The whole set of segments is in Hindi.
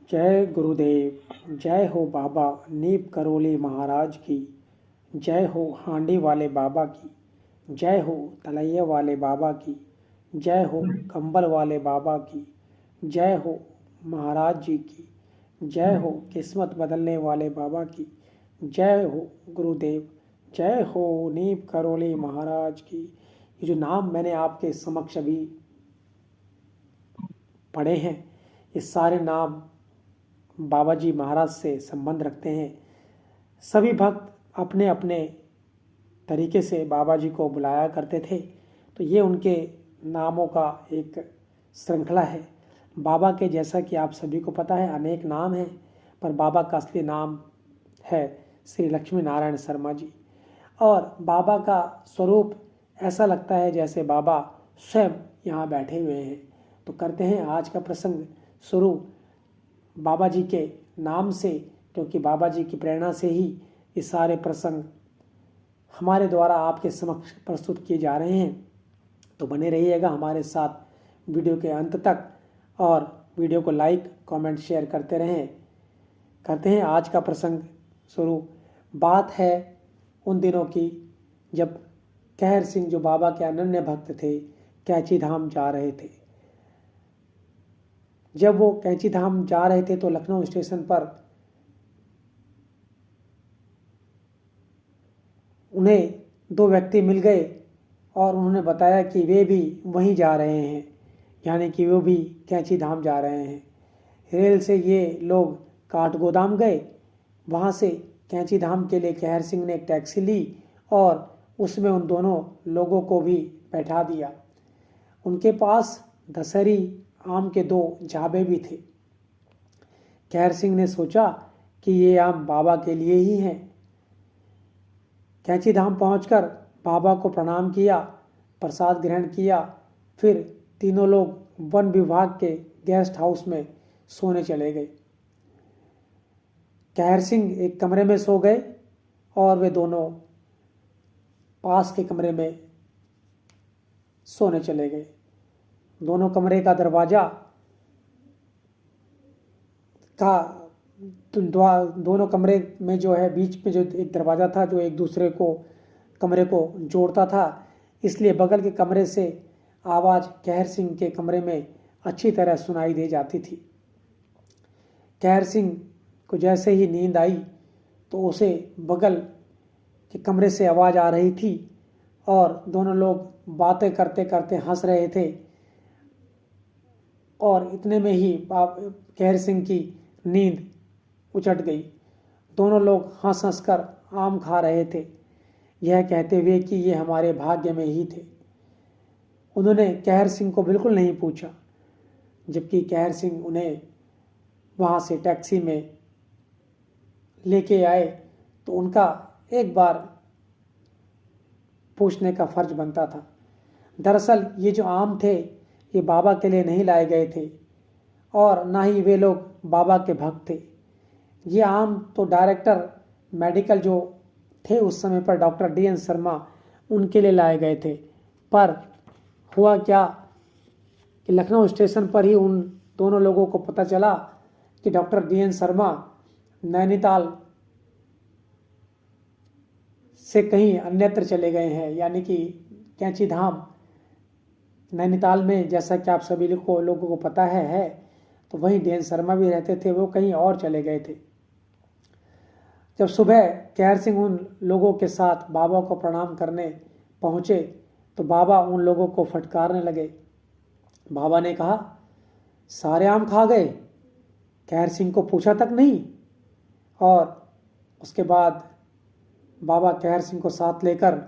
जय गुरुदेव। जय हो बाबा नीप करोली महाराज की। जय हो हांडी वाले बाबा की। जय हो तलैया वाले बाबा की। जय हो कंबल वाले बाबा की। जय हो महाराज जी की। जय हो किस्मत बदलने वाले बाबा की। जय हो गुरुदेव। जय हो नीप करोली महाराज की। ये जो नाम मैंने आपके समक्ष अभी पढ़े हैं, ये सारे नाम बाबा जी महाराज से संबंध रखते हैं। सभी भक्त अपने अपने तरीके से बाबा जी को बुलाया करते थे, तो ये उनके नामों का एक श्रृंखला है। बाबा के, जैसा कि आप सभी को पता है, अनेक नाम हैं, पर बाबा का असली नाम है श्री लक्ष्मी नारायण शर्मा जी। और बाबा का स्वरूप ऐसा लगता है जैसे बाबा स्वयं यहाँ बैठे हुए हैं। तो करते हैं आज का प्रसंग शुरू बाबा जी के नाम से, क्योंकि बाबा जी की प्रेरणा से ही ये सारे प्रसंग हमारे द्वारा आपके समक्ष प्रस्तुत किए जा रहे हैं। तो बने रहिएगा हमारे साथ वीडियो के अंत तक, और वीडियो को लाइक कमेंट शेयर करते रहें। करते हैं आज का प्रसंग शुरू। बात है उन दिनों की जब कहर सिंह, जो बाबा के अनन्य भक्त थे, कैंची धाम जा रहे थे। जब वो कैंची धाम जा रहे थे तो लखनऊ स्टेशन पर उन्हें दो व्यक्ति मिल गए और उन्होंने बताया कि वे भी वहीं जा रहे हैं, यानी कि वो भी कैंची धाम जा रहे हैं। रेल से ये लोग काठगोदाम गए। वहाँ से कैंची धाम के लिए कहर सिंह ने एक टैक्सी ली और उसमें उन दोनों लोगों को भी बैठा दिया। उनके पास दशहरी आम के दो झाबे भी थे। कहर सिंह ने सोचा कि ये आम बाबा के लिए ही हैं। कैंची धाम पहुंचकर बाबा को प्रणाम किया, प्रसाद ग्रहण किया। फिर तीनों लोग वन विभाग के गेस्ट हाउस में सोने चले गए। कहर सिंह एक कमरे में सो गए और वे दोनों पास के कमरे में सोने चले गए। दोनों कमरे का दरवाजा का दोनों कमरे में जो है बीच में जो एक दरवाज़ा था जो एक दूसरे को कमरे को जोड़ता था, इसलिए बगल के कमरे से आवाज़ कहर सिंह के कमरे में अच्छी तरह सुनाई दे जाती थी। कहर सिंह को जैसे ही नींद आई तो उसे बगल के कमरे से आवाज़ आ रही थी और दोनों लोग बातें करते करते हंस रहे थे। और इतने में ही कहर सिंह की नींद उचट गई। दोनों लोग हंस हंस कर आम खा रहे थे, यह कहते हुए कि ये हमारे भाग्य में ही थे। उन्होंने कहर सिंह को बिल्कुल नहीं पूछा, जबकि कहर सिंह उन्हें वहाँ से टैक्सी में लेके आए तो उनका एक बार पूछने का फर्ज बनता था। दरअसल ये जो आम थे ये बाबा के लिए नहीं लाए गए थे और ना ही वे लोग बाबा के भक्त थे। ये आम तो डायरेक्टर मेडिकल जो थे उस समय पर, डॉक्टर डी.एन. शर्मा, उनके लिए लाए गए थे। पर हुआ क्या कि लखनऊ स्टेशन पर ही उन दोनों लोगों को पता चला कि डॉक्टर डी.एन. शर्मा नैनीताल से कहीं अन्यत्र चले गए हैं, यानी कि कैंची धाम नैनीताल में, जैसा कि आप सभी लोगों को पता है, तो वहीं डी.एन. शर्मा भी रहते थे, वो कहीं और चले गए थे। जब सुबह कहर सिंह उन लोगों के साथ बाबा को प्रणाम करने पहुँचे तो बाबा उन लोगों को फटकारने लगे। बाबा ने कहा, सारे आम खा गए? कहर सिंह को पूछा तक नहीं। और उसके बाद बाबा कहर सिंह को साथ लेकर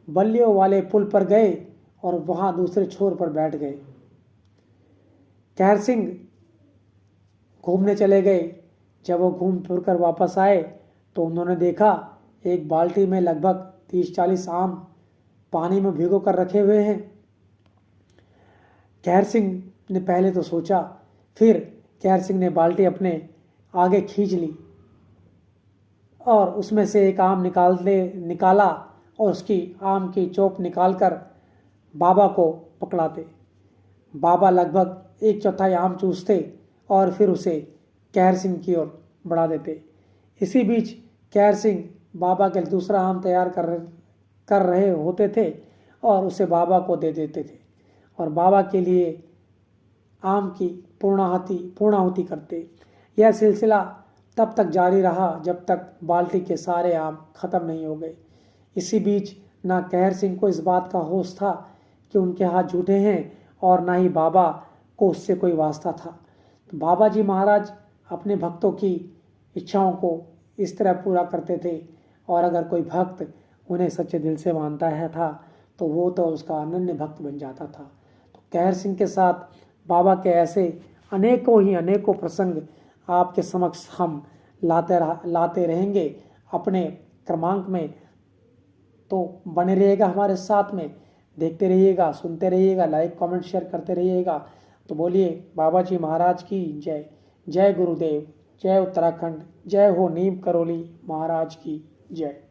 बल्लियों वाले पुल पर गए और वहाँ दूसरे छोर पर बैठ गए। कहर सिंह घूमने चले गए। जब वो घूम फिर कर वापस आए तो उन्होंने देखा एक बाल्टी में लगभग 30-40 आम पानी में भिगो कर रखे हुए हैं। कहर सिंह ने पहले तो सोचा, फिर कहर सिंह ने बाल्टी अपने आगे खींच ली और उसमें से एक आम निकाला और उसकी आम की चोप निकालकर बाबा को पकड़ाते। बाबा लगभग 1/4 आम चूसते और फिर उसे कहर सिंह की ओर बढ़ा देते। इसी बीच कहर सिंह बाबा के लिए दूसरा आम तैयार कर रहे होते थे और उसे बाबा को दे देते थे और बाबा के लिए आम की पूर्णाहुति करते। यह सिलसिला तब तक जारी रहा जब तक बाल्टी के सारे आम खत्म नहीं हो गए। इसी बीच ना कहर सिंह को इस बात का होश था कि उनके हाथ झूठे हैं और ना ही बाबा को उससे कोई वास्ता था। तो बाबा जी महाराज अपने भक्तों की इच्छाओं को इस तरह पूरा करते थे और अगर कोई भक्त उन्हें सच्चे दिल से मानता है था तो वो तो उसका अनन्य भक्त बन जाता था। तो कहर सिंह के साथ बाबा के ऐसे अनेकों प्रसंग आपके समक्ष हम लाते रहेंगे अपने क्रमांक में। तो बने रहिएगा हमारे साथ में, देखते रहिएगा, सुनते रहिएगा, लाइक कमेंट शेयर करते रहिएगा। तो बोलिए बाबा जी महाराज की जय। जय गुरुदेव, जय उत्तराखंड, जय हो नीम करौली महाराज की जय।